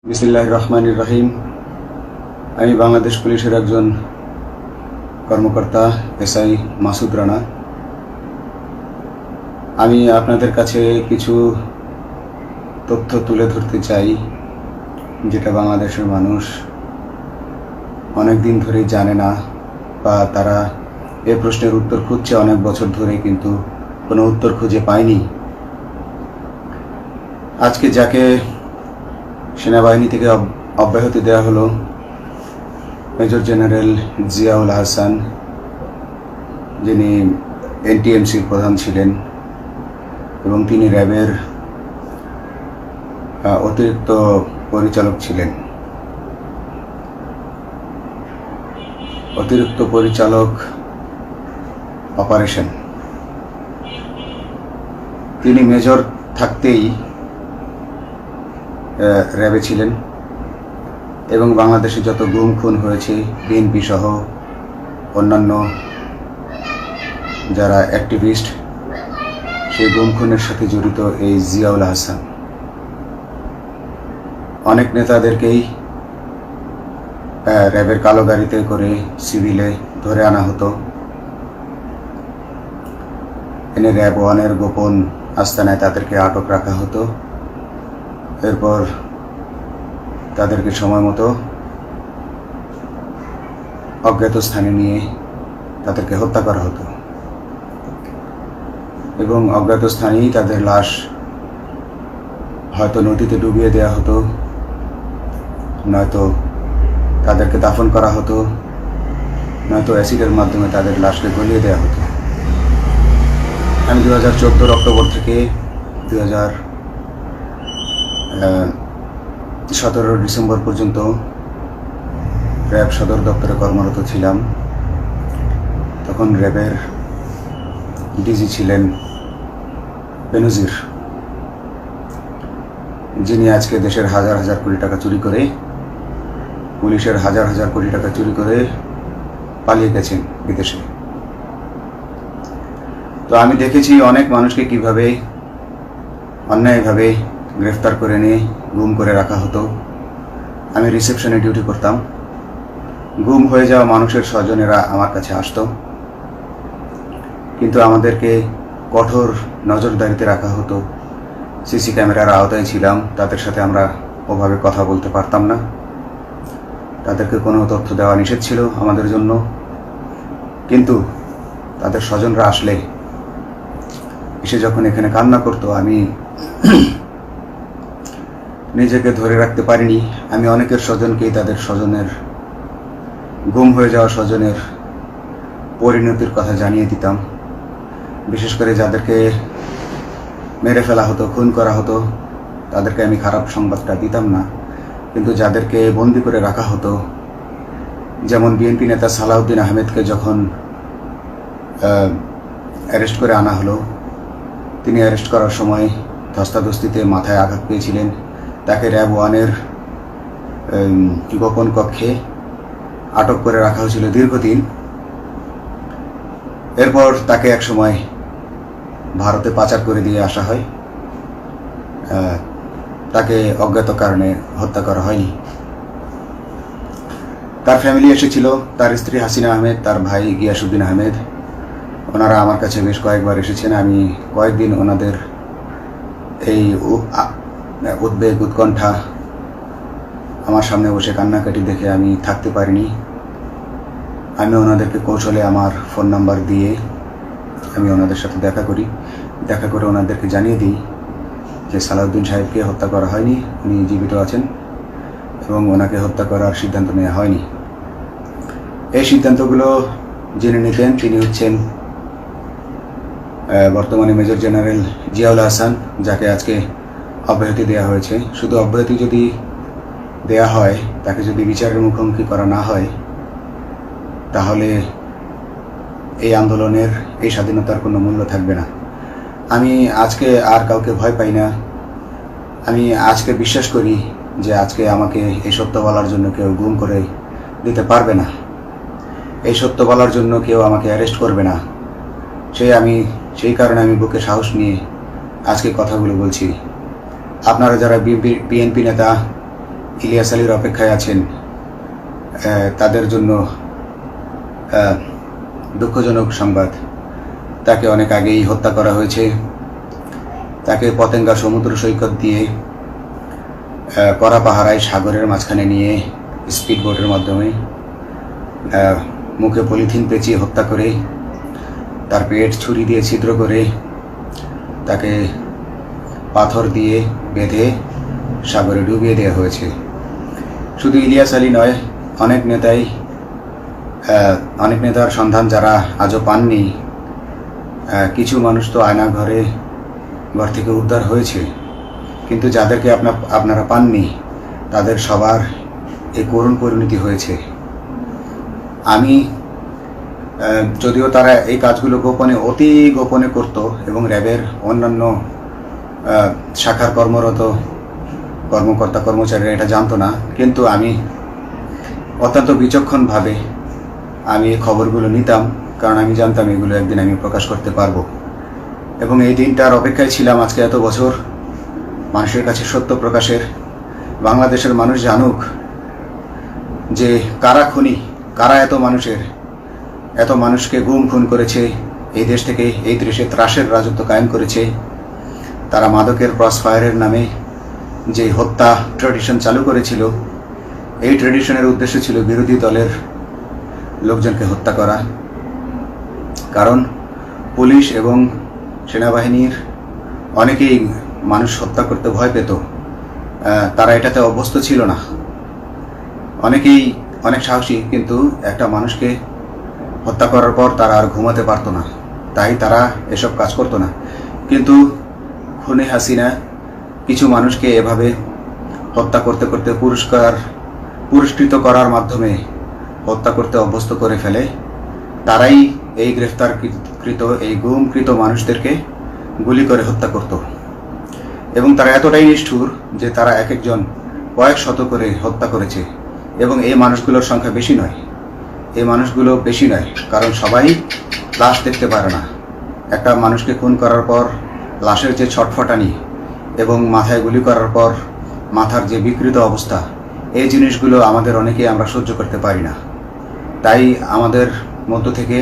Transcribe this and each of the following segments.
বিসমিল্লাহির রহমানির রহিম। আমি বাংলাদেশ পুলিশের একজন কর্মকর্তা এসআই মাসুদ রানা। আমি আপনাদের কাছে কিছু তথ্য তুলে ধরতে চাই, যেটা বাংলাদেশের মানুষ অনেক দিন ধরেই জানে না, বা তারা এ প্রশ্নের উত্তর খুঁজছে অনেক বছর ধরে, কিন্তু কোনো উত্তর খুঁজে পায়নি। আজকে যাকে সেনাবাহিনী থেকে অব্যাহতি দেওয়া হলো, মেজর জেনারেল জিয়াউল হাসান, যিনি এনটিএমসির প্রধান ছিলেন এবং তিনি র্যাবের অতিরিক্ত পরিচালক ছিলেন। অতিরিক্ত পরিচালক অপারেশন। তিনি মেজর থাকতেই র্যাবে ছিলেন এবং বাংলাদেশে যত গুম খুন হয়েছে, বিএনপি সহ অন্যান্য যারা অ্যাক্টিভিস্ট, সেই গুম খুনের সাথে জড়িত এই জিয়াউল হাসান। অনেক নেতাদেরকেই র্যাবের কালো গাড়িতে করে সিভিলে ধরে আনা হতো, এনে র্যাব ওয়ানের গোপন আস্তানায় তাদেরকে আটক রাখা হতো। এরপর তাদেরকে সময় মতো অজ্ঞাত স্থানে নিয়ে তাদেরকে হত্যা করা হতো এবং অজ্ঞাত স্থানেই তাদের লাশ হয়তো নদীতে ডুবিয়ে দেওয়া হতো, নয়তো তাদেরকে দাফন করা হতো, নয়তো অ্যাসিডের মাধ্যমে তাদের লাশকে গলিয়ে দেওয়া হতো। আমি 2014 অক্টোবর থেকে 2017 ডিসেম্বর পর্যন্ত র্যাব সদর দপ্তরে কর্মরত ছিলাম। তখন র্যাবের ডিজি ছিলেন বেনজির, যিনি আজকে দেশের হাজার হাজার কোটি টাকা চুরি করে, পুলিশের হাজার হাজার কোটি টাকা চুরি করে পালিয়ে গেছেন বিদেশে। তো আমি দেখেছি অনেক মানুষকে কিভাবে অন্যায়ভাবে গ্রেফতার করে নিয়ে গুম করে রাখা হতো। আমি রিসেপশনে ডিউটি করতাম। গুম হয়ে যাওয়া মানুষের স্বজনেরা আমার কাছে আসতো, কিন্তু আমাদেরকে কঠোর নজরদারিতে রাখা হতো। সিসি ক্যামেরার আওতায় ছিলাম, তাদের সাথে আমরা ওভাবে কথা বলতে পারতাম না। তাদেরকে কোনো তথ্য দেওয়া নিষেধ ছিল আমাদের জন্য, কিন্তু তাদের স্বজনরা আসলে এসে যখন এখানে কান্না করতো, আমি নিজেকে ধরে রাখতে পারিনি। আমি অনেকের স্বজনকেই তাদের স্বজনের, গুম হয়ে যাওয়া স্বজনের পরিণতির কথা জানিয়ে দিতাম। বিশেষ করে যাদেরকে মেরে ফেলা হতো, খুন করা হতো, তাদেরকে আমি খারাপ সংবাদটা দিতাম না, কিন্তু যাদেরকে বন্দি করে রাখা হতো, যেমন বিএনপি নেতা সালাউদ্দিন আহমেদকে যখন অ্যারেস্ট করে আনা হলো, তিনি অ্যারেস্ট করার সময় ধস্তাধস্তিতে মাথায় আঘাত পেয়েছিলেন। তাকে র্যাব ওয়ানের গোপন কক্ষে আটক করে রাখা হয়েছিল দীর্ঘদিন। এরপর তাকে এক সময় ভারতে পাচার করে দিয়ে আসা হয়। তাকে অজ্ঞাত কারণে হত্যা করা হয়নি। তার ফ্যামিলি এসেছিল, তার স্ত্রী হাসিনা আহমেদ, তার ভাই গিয়াসউদ্দিন আহমেদ। ওনারা আমার কাছে বেশ কয়েকবার এসেছেন। আমি কয়েকদিন ওনাদের এই উদ্বেগ, উৎকণ্ঠা, আমার সামনে বসে কান্নাকাটি দেখে আমি থাকতে পারিনি। আমি ওনাদেরকে কৌশলে আমার ফোন নাম্বার দিয়ে আমি ওনাদের সাথে দেখা করে ওনাদেরকে জানিয়ে দিই যে সালাউদ্দিন সাহেবকে হত্যা করা হয়নি, উনি জীবিত আছেন এবং ওনাকে হত্যা করার সিদ্ধান্ত নেওয়া হয়নি। এই সিদ্ধান্তগুলো যিনি নিতেন তিনি হচ্ছেন বর্তমানে মেজর জেনারেল জিয়াউল হাসান, যাকে আজকে অব্যাহতি দেওয়া হয়েছে। শুধু অব্যাহতি যদি দেয়া হয়, তাকে যদি বিচারের মুখোমুখি করা না হয়, তাহলে এই আন্দোলনের, এই স্বাধীনতার কোনো মূল্য থাকবে না। আমি আজকে আর কাউকে ভয় পাই না। আমি আজকে বিশ্বাস করি যে আজকে আমাকে এই সত্য বলার জন্য কেউ গুম করে দিতে পারবে না, এই সত্য বলার জন্য কেউ আমাকে অ্যারেস্ট করবে না। সেই কারণে আমি বুকে সাহস নিয়ে আজকে কথাগুলো বলছি। আপনারা যারা বিএনপি নেতা ইলিয়াস আলীর অপেক্ষায় আছেন, তাদের জন্য দুঃখজনক সংবাদ। তাকে অনেক আগেই হত্যা করা হয়েছে। তাকে পতেঙ্গা সমুদ্র সৈকত দিয়ে কড়া পাহারায় সাগরের মাঝখানে নিয়ে স্পিড বোটের মাধ্যমে মুখে পলিথিন পেঁচিয়ে হত্যা করে, তার পেট ছুরি দিয়ে ছিদ্র করে, তাকে পাথর দিয়ে বেঁধে সাগরে ডুবিয়ে দেওয়া হয়েছে। শুধু ইলিয়াস আলী নয়, অনেক নেতার সন্ধান যারা আজও পাননি। কিছু মানুষ তো ঘর থেকে উদ্ধার হয়েছে, কিন্তু যাদেরকে আপনারা পাননি তাদের সবার এই করুণ পরিণতি হয়েছে। আমি যদিও তারা এই কাজগুলো অতি গোপনে করত এবং র্যাবের অন্যান্য শাখার কর্মরত কর্মকর্তা কর্মচারীরা এটা জানতো না, কিন্তু আমি অত্যন্ত বিচক্ষণভাবে আমি এই খবরগুলো নিতাম, কারণ আমি জানতাম এগুলো একদিন আমি প্রকাশ করতে পারবো। এবং এই দিনটার অপেক্ষায় ছিলাম আজকে এত বছর, মানুষের কাছে সত্য প্রকাশের। বাংলাদেশের মানুষ জানুক যে কারা খুনি, কারা এত মানুষকে গুম খুন করেছে, এই দেশ থেকে এই দেশে ত্রাসের রাজত্ব কায়েম করেছে। তারা মাদকের ক্রস ফায়ারের নামে যে হত্যা ট্র্যাডিশন চালু করেছিল, এই ট্র্যাডিশনের উদ্দেশ্য ছিল বিরোধী দলের লোকজনকে হত্যা করা। কারণ পুলিশ এবং সেনাবাহিনীর অনেকেই মানুষ হত্যা করতে ভয় পেত, তারা এটাতে অভ্যস্ত ছিল না। অনেকেই অনেক সাহসী, কিন্তু একটা মানুষকে হত্যা করার পর তারা আর ঘুমাতে পারতো না, তাই তারা এসব কাজ করতো না। কিন্তু খুনে হাসিনা কিছু মানুষকে এভাবে হত্যা করতে করতে পুরস্কৃত করার মাধ্যমে হত্যা করতে অভ্যস্ত করে ফেলে। তারাই এই গ্রেফতারকৃত এই গুমকৃত মানুষদেরকে গুলি করে হত্যা করত। এবং তারা এতটাই নিষ্ঠুর যে তারা এক একজন কয়েক শত করে হত্যা করেছে। এবং এই মানুষগুলোর সংখ্যা বেশি নয়, কারণ সবাই লাশ দেখতে পারে না। একটা মানুষকে খুন করার পর লাশের যে ছটফটানি এবং মাথায় গুলি করার পর মাথার যে বিকৃত অবস্থা, এই জিনিসগুলো আমাদের অনেকেই আমরা সহ্য করতে পারি না। তাই আমাদের মধ্য থেকে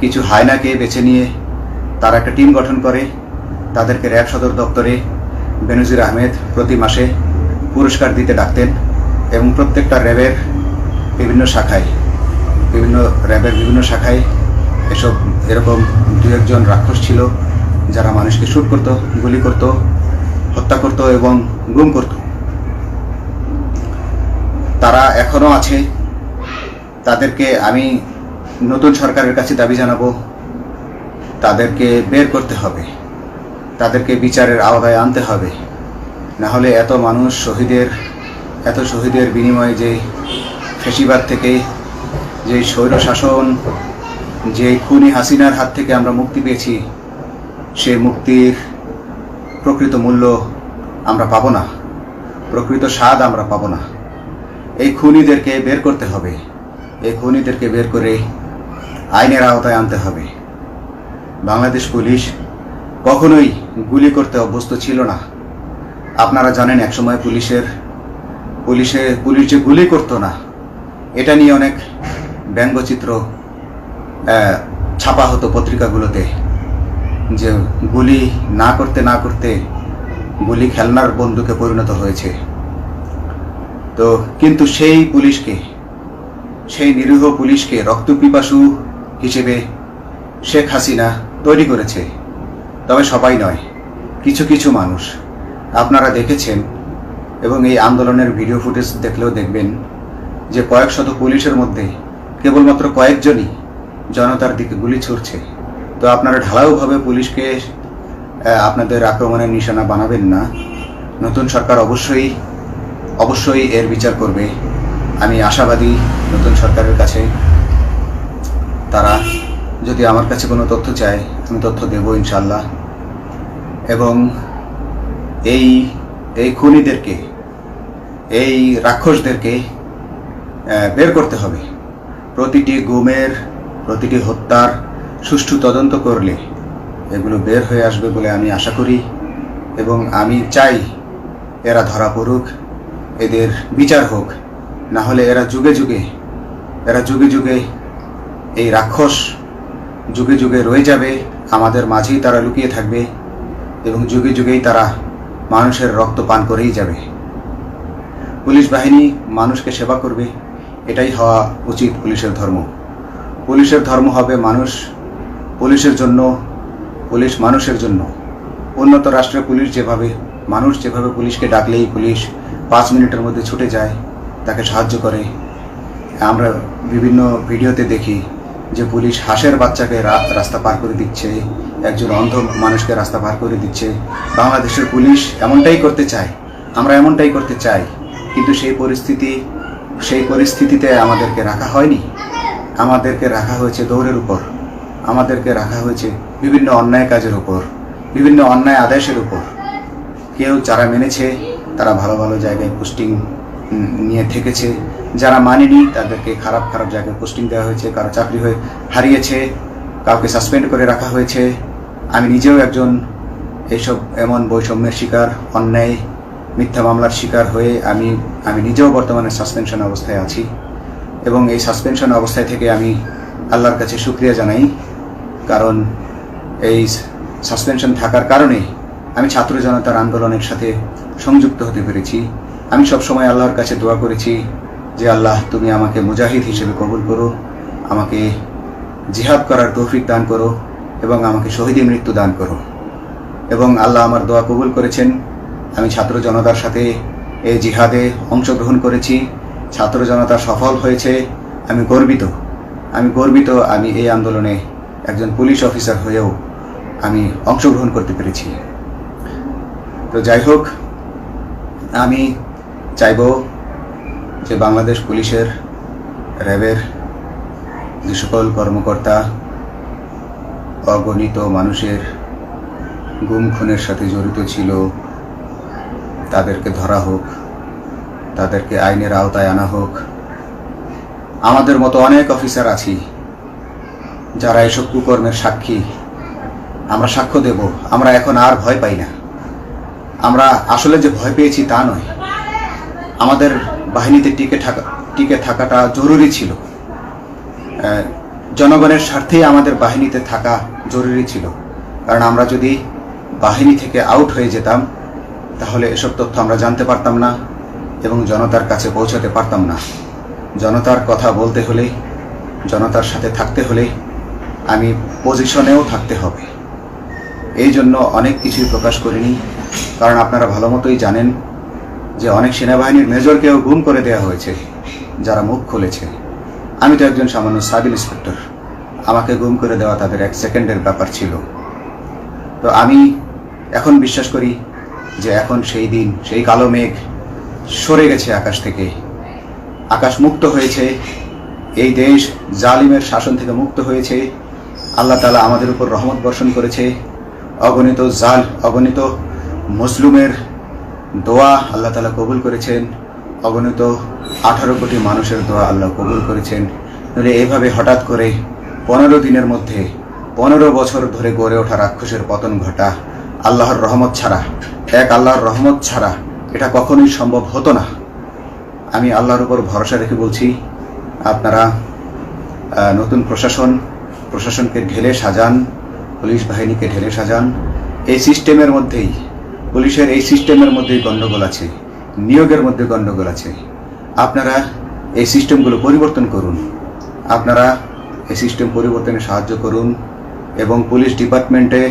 কিছু হায়নাকে বেছে নিয়ে তারা একটা টিম গঠন করে, তাদেরকে র্যাব সদর দপ্তরে বেনজির আহমেদ প্রতি মাসে পুরস্কার দিতে ডাকতেন। এবং প্রত্যেকটা র্যাবের বিভিন্ন শাখায় এরকম দু একজন রাক্ষস ছিল যারা মানুষকে শুট করত, গুলি করত, হত্যা করত এবং গুম করত। তারা এখনো আছে। তাদেরকে আমি নতুন সরকারের কাছে দাবি জানাবো, তাদেরকে বের করতে হবে, তাদেরকে বিচারের আওতায় আনতে হবে। না হলে এত শহীদের বিনিময়ে যে ফ্যাসিবাদ থেকে, যে স্বৈর শাসন, যে খুনি হাসিনার হাত থেকে আমরা মুক্তি পেয়েছি, সে মুক্তির প্রকৃত মূল্য আমরা পাবো না, প্রকৃত স্বাদ আমরা পাবো না। এই খুনিদেরকে বের করতে হবে, এই খুনিদেরকে বের করে আইনের আওতায় আনতে হবে। বাংলাদেশ পুলিশ কখনোই গুলি করতে অভ্যস্ত ছিল না। আপনারা জানেন একসময় পুলিশ যে গুলি করতো না, এটা নিয়ে অনেক ব্যঙ্গচিত্র ছাপা হতো পত্রিকাগুলোতে, যে গুলি না করতে গুলি খেলনার বন্দুকে পরিণত হয়েছে। তো কিন্তু সেই নিরীহ পুলিশকে রক্তপিপাসু হিসেবে শেখ হাসিনা তৈরি করেছে। তবে সবাই নয়, কিছু কিছু মানুষ আপনারা দেখেছেন, এবং এই আন্দোলনের ভিডিও ফুটেজ দেখলেও দেখবেন যে কয়েক শত পুলিশের মধ্যে কেবলমাত্র কয়েকজনই জনতার দিকে গুলি ছুড়ছে। তো আপনারা ঢালাওভাবে পুলিশকে আপনাদের আক্রমণের নিশানা বানাবেন না। নতুন সরকার অবশ্যই এর বিচার করবে। আমি আশাবাদী নতুন সরকারের কাছে। তারা যদি আমার কাছে কোনো তথ্য চায়, আমি তথ্য দেব ইনশাল্লাহ। এবং এই খুনিদেরকে, এই রাক্ষসদেরকে বের করতে হবে। প্রতিটি গুমের, প্রতিটি হত্যার সুষ্ঠু তদন্ত করলে এগুলো বের হয়ে আসবে বলে আমি আশা করি, এবং আমি চাই এরা ধরা পড়ুক, এদের বিচার হোক, না হলে এরা যুগে যুগে এই রাক্ষস যুগে যুগে রয়ে যাবে, আমাদের মাঝেই তারা লুকিয়ে থাকবে এবং যুগে যুগেই তারা মানুষের রক্ত পান করেই যাবে। পুলিশ বাহিনী মানুষকে সেবা করবে, এটাই হওয়া উচিত পুলিশের ধর্ম। পুলিশের ধর্ম হবে পুলিশের জন্য, পুলিশ মানুষের জন্য। উন্নত রাষ্ট্রের পুলিশ মানুষ যেভাবে পুলিশকে ডাকলেই পুলিশ 5 মিনিটের মধ্যে ছুটে যায়, তাকে সাহায্য করে। আমরা বিভিন্ন ভিডিওতে দেখি যে পুলিশ হাঁসের বাচ্চাকে রাস্তা পার করে দিচ্ছে, একজন অন্ধ মানুষকে রাস্তা পার করে দিচ্ছে। বাংলাদেশের পুলিশ এমনটাই করতে চায়, আমরা এমনটাই করতে চাই, কিন্তু সেই পরিস্থিতিতে আমাদেরকে রাখা হয়নি। আমাদেরকে রাখা হয়েছে দৌড়ের উপর, আমাদেরকে রাখা হয়েছে বিভিন্ন অন্যায় কাজের উপর, বিভিন্ন অন্যায় আদেশের উপর। কেউ যারা মেনেছে তারা ভালো ভালো জায়গায় পোস্টিং নিয়ে থেকেছে, যারা মানেনি তাদেরকে খারাপ জায়গায় পোস্টিং দেওয়া হয়েছে, কারো চাকরি হয়ে হারিয়েছে, কাউকে সাসপেন্ড করে রাখা হয়েছে। আমি নিজেও একজন এমন বৈষম্যের শিকার, অন্যায় মিথ্যা মামলার শিকার হয়ে আমি নিজেও বর্তমানে সাসপেনশন অবস্থায় আছি এবং এই সাসপেনশন অবস্থায় থেকে আমি আল্লাহর কাছে শুকরিয়া জানাই, কারণ এই সাসপেনশন থাকার কারণে আমি ছাত্র জনতার আন্দোলনের সাথে সংযুক্ত হতে পেরেছি। আমি সবসময় আল্লাহর কাছে দোয়া করেছি যে আল্লাহ, তুমি আমাকে মুজাহিদ হিসেবে কবুল করো, আমাকে জিহাদ করার তৌফিক দান করো এবং আমাকে শহীদী মৃত্যু দান করো। এবং আল্লাহ আমার দোয়া কবুল করেছেন। আমি ছাত্র জনতার সাথে এই জিহাদে অংশগ্রহণ করেছি, ছাত্র জনতা সফল হয়েছে। আমি গর্বিত আমি এই আন্দোলনে একজন পুলিশ অফিসার হয়েও আমি অংশগ্রহণ করতে পেরেছি। তো যাই হোক, আমি চাইব যে বাংলাদেশ পুলিশের, র্যাবের যে সকল কর্মকর্তা অগণিত মানুষের গুম খুনের সাথে জড়িত ছিল তাদেরকে ধরা হোক, তাদেরকে আইনের আওতায় আনা হোক। আমাদের মতো অনেক অফিসার আছি যারা এসব কুকর্মের সাক্ষী, আমরা সাক্ষ্য দেব। আমরা এখন আর ভয় পাই না। আমরা আসলে যে ভয় পেয়েছি তা নয়, আমাদের বাহিনীতে টিকে থাকাটা জরুরি ছিল। জনগণের স্বার্থেই আমাদের বাহিনীতে থাকা জরুরি ছিল, কারণ আমরা যদি বাহিনী থেকে আউট হয়ে যেতাম তাহলে এসব তথ্য আমরা জানতে পারতাম না এবং জনতার কাছে পৌঁছাতে পারতাম না। জনতার কথা বলতে হলে, জনতার সাথে থাকতে হলে আমি পজিশনেও থাকতে হবে। এই জন্য অনেক কিছুই প্রকাশ করিনি, কারণ আপনারা ভালো মতোই জানেন যে অনেক সেনাবাহিনীর মেজরকেও গুম করে দেওয়া হয়েছে যারা মুখ খুলেছে। আমি তো একজন সামান্য সাব ইন্সপেক্টর, আমাকে গুম করে দেওয়া তাদের 1 সেকেন্ডের ব্যাপার ছিল। তো আমি এখন বিশ্বাস করি যে এখন সেই দিন, সেই কালো মেঘ সরে গেছে আকাশ থেকে, আকাশ মুক্ত হয়েছে, এই দেশ জালিমের শাসন থেকে মুক্ত হয়েছে। আল্লাহ তাআলা আমাদের উপর রহমত বর্ষণ করেছে। অগণিত মুসলিমের দোয়া আল্লাহ তাআলা কবুল করেছেন, অগণিত 18 কোটি মানুষের দোয়া আল্লাহ কবুল করেছেন। নইলে এইভাবে হঠাৎ করে 15 দিনের মধ্যে 15 বছর ধরে গড়ে ওঠা রাক্ষসের পতন ঘটা আল্লাহর রহমত ছাড়া এটা কখনোই সম্ভব হতো না। আমি আল্লাহর উপর ভরসা রেখে বলছি, আপনারা নতুন প্রশাসনকে ঢেলে সাজান, পুলিশ বাহিনীকে ঢেলে সাজান। এই সিস্টেমের মধ্যেই, পুলিশের এই সিস্টেমের মধ্যেই গণ্ডগোল আছে, নিয়োগের মধ্যে গণ্ডগোল আছে। আপনারা এই সিস্টেমগুলো পরিবর্তন করুন, আপনারা এই সিস্টেম পরিবর্তনে সাহায্য করুন এবং পুলিশ ডিপার্টমেন্টে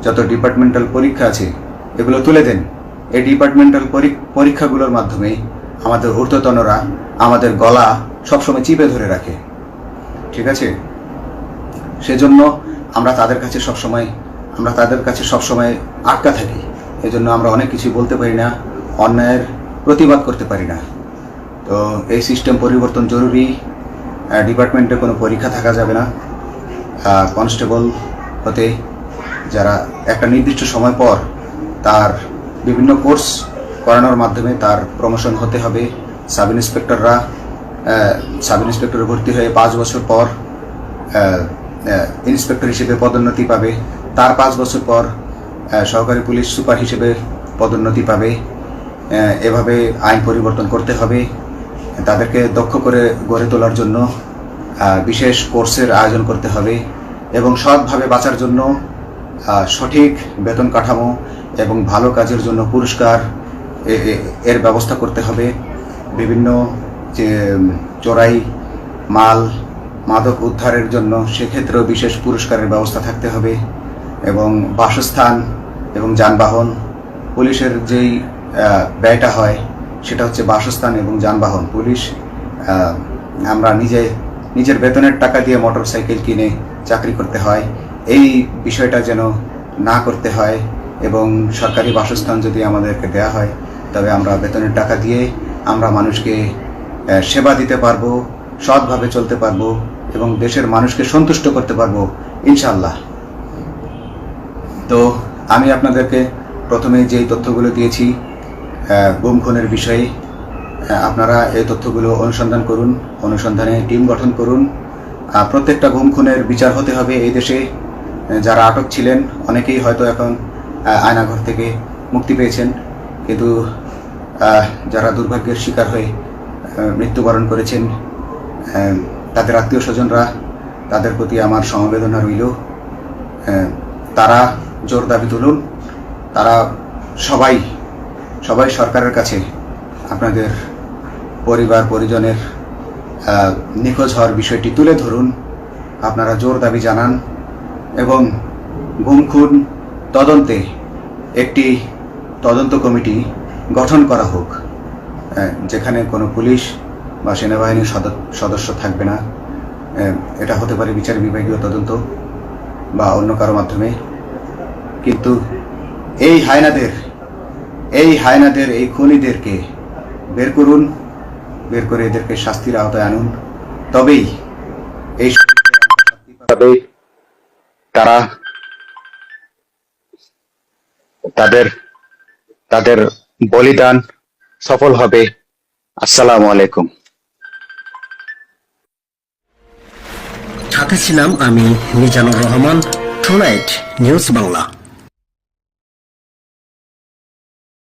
যত ডিপার্টমেন্টাল পরীক্ষা আছে এগুলো তুলে দেন। এই ডিপার্টমেন্টাল পরীক্ষাগুলোর মাধ্যমে আমাদের ঊর্ধ্বতনরা আমাদের গলা সবসময় চিপে ধরে রাখে, ঠিক আছে? সেজন্য আমরা তাদের কাছে সবসময় আটকা থাকি। এজন্য আমরা অনেক কিছু বলতে পারি না, অন্যায়ের প্রতিবাদ করতে পারি না। তো এই সিস্টেম পরিবর্তন জরুরি। ডিপার্টমেন্টে কোনো পরীক্ষা থাকা যাবে না। কনস্টেবল হতে যারা একটা নির্দিষ্ট সময় পর তার বিভিন্ন কোর্স করানোর মাধ্যমে তার প্রমোশন হতে হবে। সাব ইন্সপেক্টরে ভর্তি হয়ে 5 বছর পর ইন্সপেক্টর হিসেবে পদোন্নতি পাবে, তার 5 বছর পর সহকারী পুলিশ সুপার হিসেবে পদোন্নতি পাবে। এভাবে আইন পরিবর্তন করতে হবে। তাদেরকে দক্ষ করে গড়ে তোলার জন্য বিশেষ কোর্সের আয়োজন করতে হবে এবং সৎভাবে বাঁচার জন্য সঠিক বেতন কাঠামো এবং ভালো কাজের জন্য পুরস্কার এর ব্যবস্থা করতে হবে। বিভিন্ন যে চোরাই মাল মাদক উদ্ধারের জন্য সেক্ষেত্রেও বিশেষ পুরস্কারের ব্যবস্থা থাকতে হবে এবং বাসস্থান এবং যানবাহন, পুলিশের যেই ব্যয়টা হয় সেটা হচ্ছে বাসস্থান এবং যানবাহন। পুলিশ আমরা নিজের বেতনের টাকা দিয়ে মোটরসাইকেল কিনে চাকরি করতে হয়, এই বিষয়টা যেন না করতে হয় এবং সরকারি বাসস্থান যদি আমাদেরকে দেয়া হয় তবে আমরা বেতনের টাকা দিয়ে আমরা মানুষকে সেবা দিতে পারবো, সৎভাবে চলতে পারবো এবং দেশের মানুষকে সন্তুষ্ট করতে পারবো ইনশাআল্লাহ। তো আমি আপনাদেরকে প্রথমে যেই তথ্যগুলো দিয়েছি গুম খুনের বিষয়ে, আপনারা এই তথ্যগুলো অনুসন্ধান করুন, অনুসন্ধানে টিম গঠন করুন। প্রত্যেকটা গুম খুনের বিচার হতে হবে এই দেশে। যারা আটক ছিলেন অনেকেই হয়তো এখন আয়নাঘর থেকে মুক্তি পেয়েছেন, কিন্তু যারা দুর্ভাগ্যের শিকার হয়ে মৃত্যুবরণ করেছেন তাদের আত্মীয় স্বজনরা, তাদের প্রতি আমার সমবেদনা রইল। তারা জোর দাবি তুলুন, তারা সবাই সরকারের কাছে আপনাদের পরিবার পরিজনের নিখোঁজ হওয়ার বিষয়টি তুলে ধরুন, আপনারা জোর দাবি জানান এবং গুম খুন তদন্তে একটি তদন্ত কমিটি গঠন করা হোক, যেখানে কোনো পুলিশ বা সেনাবাহিনীর সদস্য থাকবে না। এটা হতে পারে বিচার বিভাগীয় তদন্ত বা অন্য কারো মাধ্যমে, কিন্তু এই হায়নাদের এই খুনিদেরকে বের করুন, বের করে এদেরকে শাস্তির আওতায় আনুন, তবেই এই তারা তাদের বলিদান সফল হবে। আসসালামু আলাইকুম। সাথে ছিলাম আমি মিজানুর রহমান, টুনাইট নিউজ বাংলা।